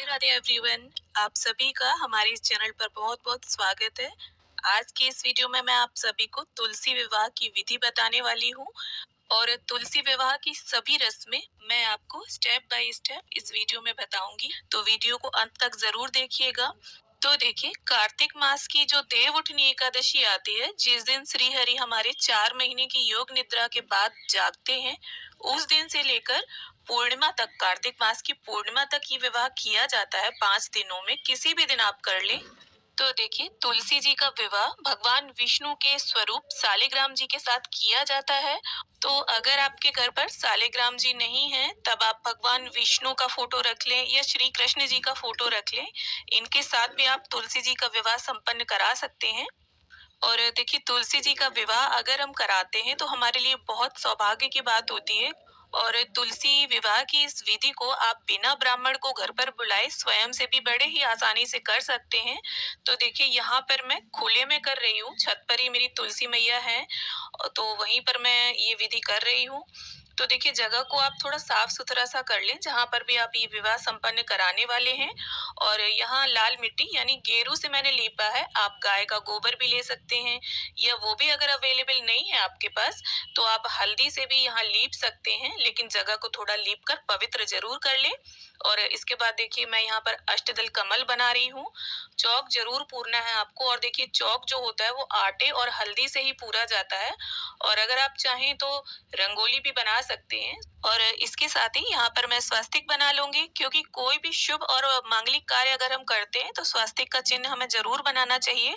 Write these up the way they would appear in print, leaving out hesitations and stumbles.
Radhe everyone. आप सभी का हमारे इस चैनल पर बहुत बहुत स्वागत है। आज की इस वीडियो में मैं आप सभी को तुलसी विवाह की विधि बताने वाली हूँ और तुलसी विवाह की सभी रस्में मैं आपको स्टेप बाय स्टेप इस वीडियो में बताऊंगी, तो वीडियो को अंत तक जरूर देखिएगा। तो देखिए, कार्तिक मास की जो देव उठनी एकादशी आती है, जिस दिन श्री हरि हमारे 4 महीने की योग निद्रा के बाद जागते हैं, उस दिन से लेकर पूर्णिमा तक, कार्तिक मास की पूर्णिमा तक ये विवाह किया जाता है। 5 दिनों में किसी भी दिन आप कर लें। तो देखिए, तुलसी जी का विवाह भगवान विष्णु के स्वरूप सालिग्राम जी के साथ किया जाता है। तो अगर आपके घर पर सालिग्राम जी नहीं है, तब आप भगवान विष्णु का फोटो रख लें या श्री कृष्ण जी का फोटो रख लें। इनके साथ भी आप तुलसी जी का विवाह संपन्न करा सकते हैं। और देखिए, तुलसी जी का विवाह अगर हम कराते हैं तो हमारे लिए बहुत सौभाग्य की बात होती है। और तुलसी विवाह की इस विधि को आप बिना ब्राह्मण को घर पर बुलाए स्वयं से भी बड़े ही आसानी से कर सकते हैं। तो देखिए, यहाँ पर मैं खुले में कर रही हूँ, छत पर ही मेरी तुलसी मैया है, तो वहीं पर मैं ये विधि कर रही हूँ। तो देखिए, जगह को आप थोड़ा साफ सुथरा सा कर लें जहां पर भी आप ये विवाह संपन्न कराने वाले हैं। और यहाँ लाल मिट्टी यानी गेरू से मैंने लीपा है। आप गाय का गोबर भी ले सकते हैं, या वो भी अगर अवेलेबल नहीं है आपके पास तो आप हल्दी से भी यहाँ लीप सकते हैं, लेकिन जगह को थोड़ा लीप कर पवित्र जरूर कर ले। और इसके बाद देखिए, मैं यहाँ पर अष्टदल कमल बना रही हूँ। चौक जरूर पूरना है आपको। और देखिए, चौक जो होता है वो आटे और हल्दी से ही पूरा जाता है। और अगर आप चाहें तो रंगोली भी बना सकते हैं। और इसके साथ ही यहाँ पर मैं स्वस्तिक बना लूंगी, क्योंकि कोई भी शुभ और मांगलिक कार्य अगर हम करते हैं तो स्वस्तिक का चिन्ह हमें जरूर बनाना चाहिए।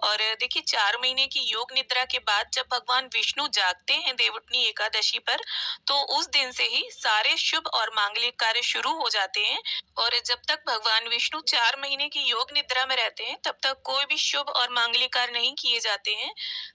और देखिए, 4 महीने की योग निद्रा के बाद जब भगवान विष्णु जागते हैं देवउठनी एकादशी पर, तो उस दिन से ही सारे शुभ और मांगलिक कार्य शुरू हो जाते हैं। और जब तक भगवान विष्णु 4 महीने की योग निद्रा में रहते हैं, तब तक कोई भी शुभ और मांगलिक कार्य नहीं किए जाते हैं।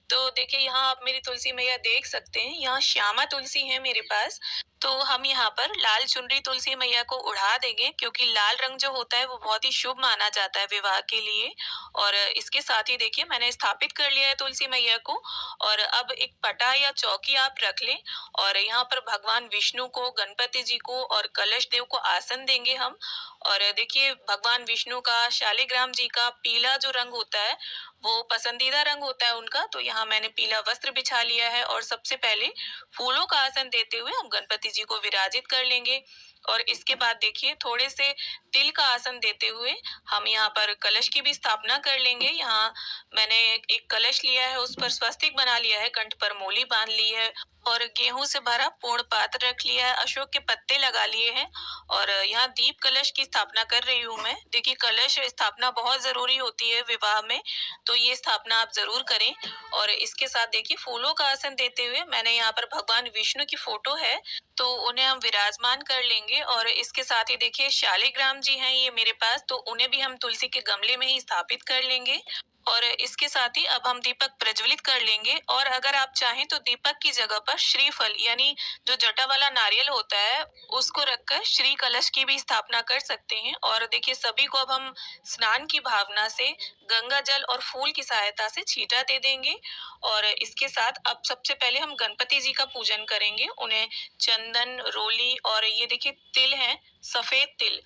तो देखिए, यहाँ आप मेरी तुलसी मैया देख सकते हैं, यहाँ श्यामा तुलसी है मेरे पास। तो हम यहाँ पर लाल चुनरी तुलसी मैया को उड़ा देंगे, क्योंकि लाल रंग जो होता है वो बहुत ही शुभ माना जाता है विवाह के लिए। और इसके साथ ही देखिए, मैंने स्थापित कर लिया है तुलसी मैया को। और अब एक पटा या चौकी आप रख लें, और यहाँ पर भगवान विष्णु को, गणपति जी को और कलश देव को आसन देंगे हम। और देखिए, भगवान विष्णु का, शालिग्राम जी का पीला जो रंग होता है वो पसंदीदा रंग होता है उनका। तो यहाँ मैंने पीला वस्त्र बिछा लिया है, और सबसे पहले फूलों का आसन देते हुए हम गणपति जी को विराजित कर लेंगे। और इसके बाद देखिए, थोड़े से तिल का आसन देते हुए हम यहाँ पर कलश की भी स्थापना कर लेंगे। यहाँ मैंने एक कलश लिया है, उस पर स्वस्तिक बना लिया है, कंठ पर मोली बांध ली है, और गेहूं से भरा पूर्ण पात्र रख लिया है, अशोक के पत्ते लगा लिए हैं। और यहाँ दीप कलश की स्थापना कर रही हूँ मैं। देखिए, कलश स्थापना बहुत जरूरी होती है विवाह में, तो ये स्थापना आप जरूर करें। और इसके साथ देखिए, फूलों का आसन देते हुए मैंने यहाँ पर भगवान विष्णु की फोटो है, तो उन्हें हम विराजमान कर लेंगे। और इसके साथ ही देखिए, शालिग्राम जी हैं ये मेरे पास, तो उन्हें भी हम तुलसी के गमले में ही स्थापित कर लेंगे। और इसके साथ ही अब हम दीपक प्रज्वलित कर लेंगे। और अगर आप चाहें तो दीपक की जगह पर श्रीफल यानी जो जटा वाला नारियल होता है उसको रखकर श्री कलश की भी स्थापना कर सकते हैं। और देखिए, सभी को अब हम स्नान की भावना से गंगा जल और फूल की सहायता से छींटा दे देंगे। और इसके साथ अब सबसे पहले हम गणपति जी का पूजन करेंगे। उन्हें चंदन, रोली और ये देखिए तिल है, सफेद तिल।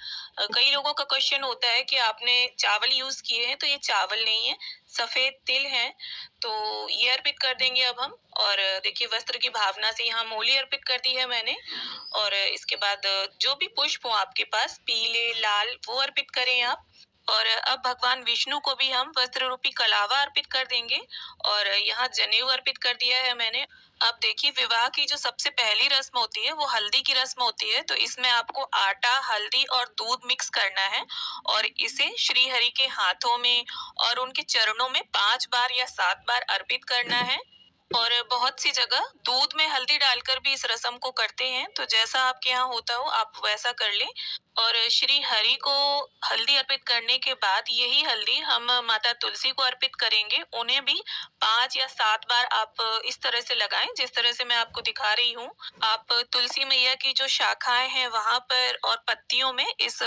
कई लोगों का क्वेश्चन होता है कि आपने चावल यूज किए हैं, तो ये चावल नहीं है, सफेद तिल है। तो ये अर्पित कर देंगे अब हम। और देखिए, वस्त्र की भावना से यहाँ मूली अर्पित कर दी है मैंने। और इसके बाद जो भी पुष्प हो आपके पास, पीले, लाल, वो अर्पित करें आप। और अब भगवान विष्णु को भी हम वस्त्र रूपी कलावा अर्पित कर देंगे। और यहाँ जनेऊ अर्पित कर दिया है मैंने। अब देखिए, विवाह की जो सबसे पहली रस्म होती है वो हल्दी की रस्म होती है। तो इसमें आपको आटा, हल्दी और दूध मिक्स करना है, और इसे श्री हरि के हाथों में और उनके चरणों में 5 बार या 7 बार अर्पित करना है। और बहुत सी जगह दूध में हल्दी डालकर भी इस रस्म को करते हैं, तो जैसा आपके यहाँ होता हो आप वैसा कर लें। और श्री हरि को हल्दी अर्पित करने के बाद यही हल्दी हम माता तुलसी को अर्पित करेंगे। उन्हें भी 5 या 7 बार आप इस तरह से लगाएं, जिस तरह से मैं आपको दिखा रही हूँ। आप तुलसी मैया की जो शाखाएं हैं वहां पर और पत्तियों में इस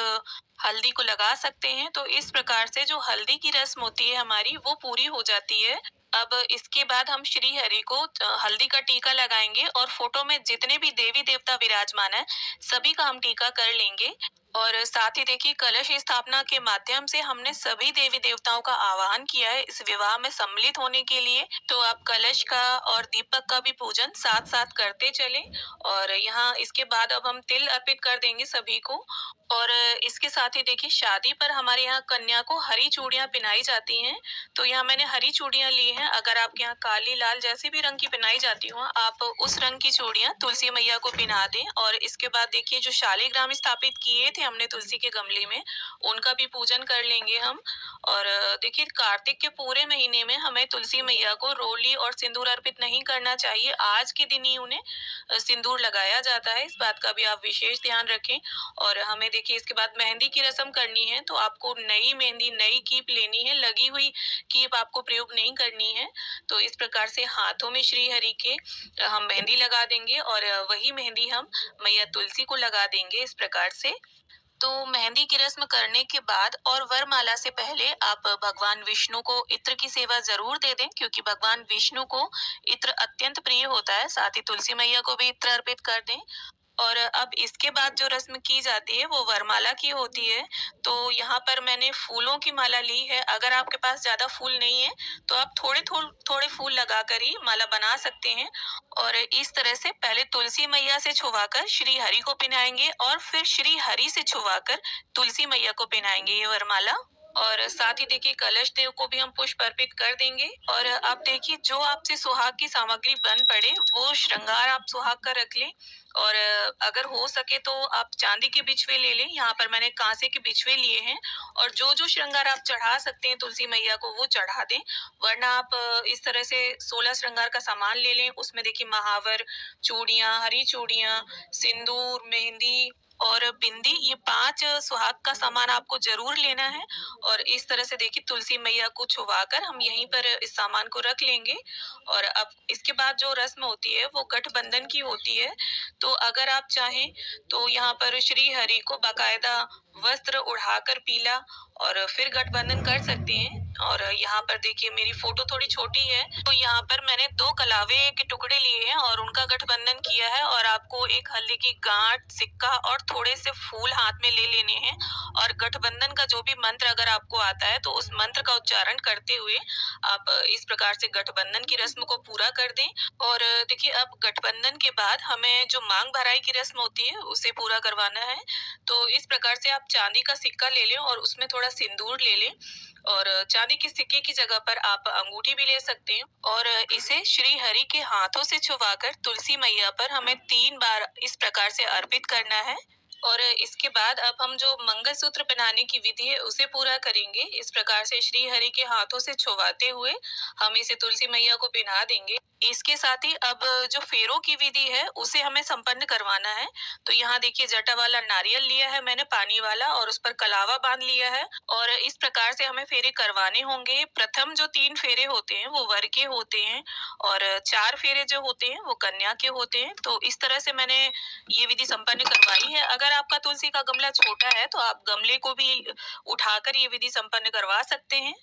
हल्दी को लगा सकते हैं। तो इस प्रकार से जो हल्दी की रस्म होती है हमारी, वो पूरी हो जाती है। अब इसके बाद हम श्री हरि को हल्दी का टीका लगाएंगे, और फोटो में जितने भी देवी देवता विराजमान है सभी का हम टीका कर लेंगे। और साथ ही देखिए कलश स्थापना के माध्यम से हमने सभी देवी देवताओं का आवाहन किया है इस विवाह में सम्मिलित होने के लिए। तो आप कलश का और दीपक का भी पूजन साथ साथ करते चले। और यहाँ इसके बाद अब हम तिल अर्पित कर देंगे सभी को। और इसके साथ ही देखिए शादी पर हमारे यहाँ कन्या को हरी चूड़ियां पहनाई जाती हैं। तो यहाँ मैंने हरी चूड़ियां ली हैं। अगर आपके यहाँ काली लाल जैसे भी रंग की पहनाई जाती हो आप उस रंग की चूड़ियां तुलसी मैया को पहना दें। और इसके बाद देखिए जो शालिग्राम स्थापित किए थे हमने तुलसी के गमले में उनका भी पूजन कर लेंगे हम। और देखिए कार्तिक के पूरे महीने में हमें तुलसी मैया को रोली और सिंदूर अर्पित नहीं करना चाहिए। आज के दिन ही उन्हें सिंदूर लगाया जाता है। इस बात का भी आप विशेष ध्यान रखें। और हमें देखिए इसके बाद मेहंदी की रस्म करनी है। तो आपको नई मेहंदी नई कीप लेनी है। लगी हुई कीप आपको प्रयोग नहीं करनी है। तो इस प्रकार से हाथों में श्री हरि के हम मेहंदी लगा देंगे और वही मेहंदी हम मैया तुलसी को लगा देंगे इस प्रकार से। तो मेहंदी की रस्म करने के बाद और वरमाला से पहले आप भगवान विष्णु को इत्र की सेवा जरूर दे दें क्योंकि भगवान विष्णु को इत्र अत्यंत प्रिय होता है। साथ ही तुलसी मैया को भी इत्र अर्पित कर दें। और अब इसके बाद जो रस्म की जाती है वो वरमाला की होती है। तो यहाँ पर मैंने फूलों की माला ली है। अगर आपके पास ज्यादा फूल नहीं है तो आप थोड़े फूल लगाकर ही माला बना सकते हैं। और इस तरह से पहले तुलसी मैया से छुवाकर श्री हरि को पहनाएंगे और फिर श्री हरि से छुवाकर तुलसी मैया को पहनाएंगे ये वरमाला। और साथ ही देखिए कलश देव को भी हम पुष्प अर्पित कर देंगे। और आप देखिए जो आपसे सुहाग की सामग्री बन पड़े वो श्रृंगार आप सुहाग का रख लें। और अगर हो सके तो आप चांदी के बिछवे ले लें। यहाँ पर मैंने कांसे के बिछवे लिए हैं। और जो जो श्रृंगार आप चढ़ा सकते हैं तुलसी मैया को वो चढ़ा दें। वरना आप इस तरह से 16 श्रृंगार का सामान ले लें। उसमें देखिए महावर, चूड़ियां, हरी चूड़ियां, सिंदूर, मेहंदी और बिंदी, ये 5 सुहाग का सामान आपको जरूर लेना है। और इस तरह से देखिए तुलसी मैया को छुवाकर हम यहीं पर इस सामान को रख लेंगे। और अब इसके बाद जो रस्म होती है वो गठबंधन की होती है। तो अगर आप चाहें तो यहाँ पर श्री हरि को बाकायदा वस्त्र उड़ाकर पीला और फिर गठबंधन कर सकते हैं। और यहाँ पर देखिए मेरी फोटो थोड़ी छोटी है तो यहाँ पर मैंने 2 कलावे के टुकड़े लिए हैं और उनका गठबंधन किया है। और आपको एक हल्दी की गांठ, सिक्का और थोड़े से फूल हाथ में ले लेने हैं। और गठबंधन का जो भी मंत्र अगर आपको आता है तो उस मंत्र का उच्चारण करते हुए आप इस प्रकार से गठबंधन की रस्म को पूरा कर दें। और देखिए अब गठबंधन के बाद हमें जो मांग भराई की रस्म होती है उसे पूरा करवाना है। तो इस प्रकार से आप चांदी का सिक्का ले लें और उसमें थोड़ा सिंदूर ले लें। और चांदी के सिक्के की जगह पर आप अंगूठी भी ले सकते हैं। और इसे श्री हरि के हाथों से छुवाकर तुलसी मैया पर हमें 3 बार इस प्रकार से अर्पित करना है। और इसके बाद अब हम जो मंगलसूत्र पहनाने की विधि है उसे पूरा करेंगे। इस प्रकार से श्री हरि के हाथों से छुवाते हुए हम इसे तुलसी मैया को पहना देंगे। इसके साथ ही अब जो फेरों की विधि है उसे हमें संपन्न करवाना है। तो यहाँ देखिए जटा वाला नारियल लिया है मैंने पानी वाला और उस पर कलावा बांध लिया है। और इस प्रकार से हमें फेरे करवाने होंगे। प्रथम जो 3 फेरे होते हैं वो वर के होते हैं और 4 फेरे जो होते हैं वो कन्या के होते हैं। तो इस तरह से मैंने ये विधि संपन्न करवाई है। अगर आपका तुलसी का गमला छोटा है तो आप गमले को भी उठाकर ये विधि संपन्न करवा सकते हैं।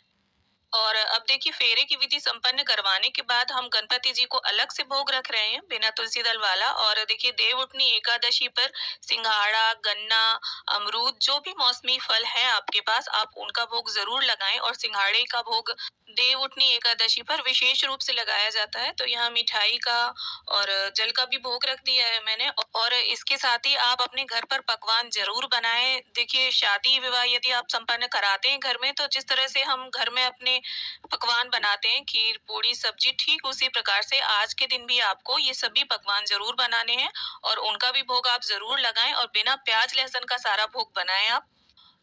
और अब देखिए फेरे की विधि संपन्न करवाने के बाद हम गणपति जी को अलग से भोग रख रहे हैं बिना तुलसी दल वाला। और देखिए देव उठनी एकादशी पर सिंघाड़ा, गन्ना, अमरूद जो भी मौसमी फल है आपके पास आप उनका भोग जरूर लगाएं। और सिंघाड़े का भोग देव उठनी एकादशी पर विशेष रूप से लगाया जाता है। तो यहाँ मिठाई का और जल का भी भोग रख दिया है मैंने। और इसके साथ ही आप अपने घर पर पकवान जरूर बनाएं। देखिए शादी विवाह यदि आप संपन्न कराते हैं घर में तो जिस तरह से हम घर में अपने पकवान बनाते हैं, खीर, पूड़ी, सब्जी, ठीक उसी प्रकार से आज के दिन भी आपको ये सभी पकवान जरूर बनाने हैं। और उनका भी भोग आप जरूर लगाएं और बिना प्याज लहसुन का सारा भोग बनाएं आप।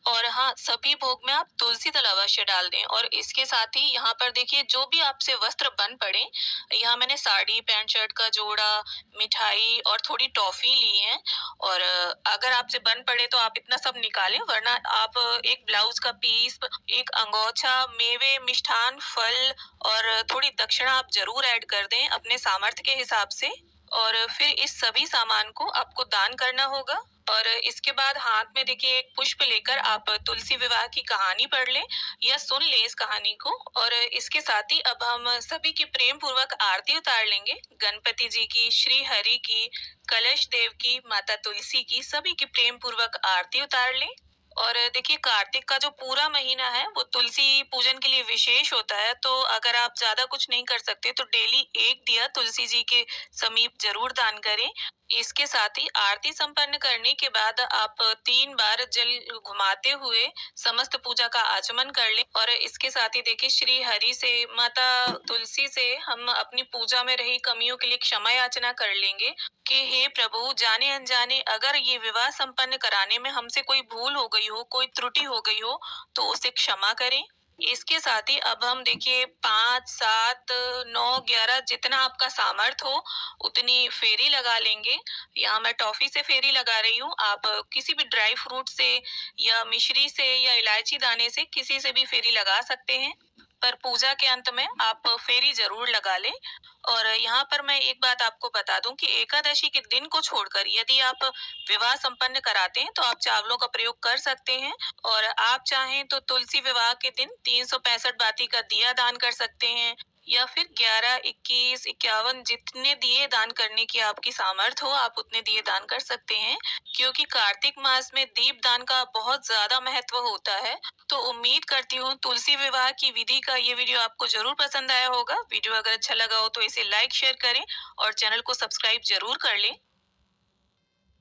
और हाँ, सभी भोग में आप तुलसी दल अवश्य डाल दें। और इसके साथ ही यहाँ पर देखिए जो भी आपसे वस्त्र बन पड़े, यहाँ मैंने साड़ी, पैंट शर्ट का जोड़ा, मिठाई और थोड़ी टॉफी ली है। और अगर आपसे बन पड़े तो आप इतना सब निकालें। वरना आप एक ब्लाउज का पीस, एक अंगोछा, मेवे, मिष्ठान, फल और थोड़ी दक्षिणा आप जरूर ऐड कर दें अपने सामर्थ्य के हिसाब से। और फिर इस सभी सामान को आपको दान करना होगा। और इसके बाद हाथ में देखिए एक पुष्प लेकर आप तुलसी विवाह की कहानी पढ़ लें या सुन लें इस कहानी को। और इसके साथ ही अब हम सभी की प्रेम पूर्वक आरती उतार लेंगे, गणपति जी की, श्री हरि की, कलश देव की, माता तुलसी की, सभी की प्रेम पूर्वक आरती उतार लें। और देखिए कार्तिक का जो पूरा महीना है वो तुलसी पूजन के लिए विशेष होता है, तो अगर आप ज्यादा कुछ नहीं कर सकते तो डेली एक दिया तुलसी जी के समीप जरूर दान करें। इसके साथ ही आरती संपन्न करने के बाद आप 3 बार जल घुमाते हुए समस्त पूजा का आचमन कर लें। और इसके साथ ही देखिए श्री हरि से, माता तुलसी से हम अपनी पूजा में रही कमियों के लिए क्षमा याचना कर लेंगे कि हे प्रभु, जाने अनजाने अगर ये विवाह संपन्न कराने में हमसे कोई भूल हो गई हो, कोई त्रुटि हो गई हो, तो उसे क्षमा करें। इसके साथ ही अब हम देखिए 5, 7, 9, 11 जितना आपका सामर्थ्य हो उतनी फेरी लगा लेंगे। यहाँ मैं टॉफी से फेरी लगा रही हूँ, आप किसी भी ड्राई फ्रूट से या मिश्री से या इलायची दाने से किसी से भी फेरी लगा सकते हैं, पर पूजा के अंत में आप फेरी जरूर लगा लें। और यहाँ पर मैं एक बात आपको बता दूं कि एकादशी के दिन को छोड़कर यदि आप विवाह संपन्न कराते हैं तो आप चावलों का प्रयोग कर सकते हैं। और आप चाहें तो तुलसी विवाह के दिन 365 बाती का दिया दान कर सकते हैं, या फिर 11, 21, 51 जितने दिए दान करने की आपकी सामर्थ्य हो आप उतने दिए दान कर सकते हैं, क्योंकि कार्तिक मास में दीप दान का बहुत ज्यादा महत्व होता है। तो उम्मीद करती हूँ तुलसी विवाह की विधि का ये वीडियो आपको जरूर पसंद आया होगा। वीडियो अगर अच्छा लगा हो तो इसे लाइक शेयर करें और चैनल को सब्सक्राइब जरूर कर लें।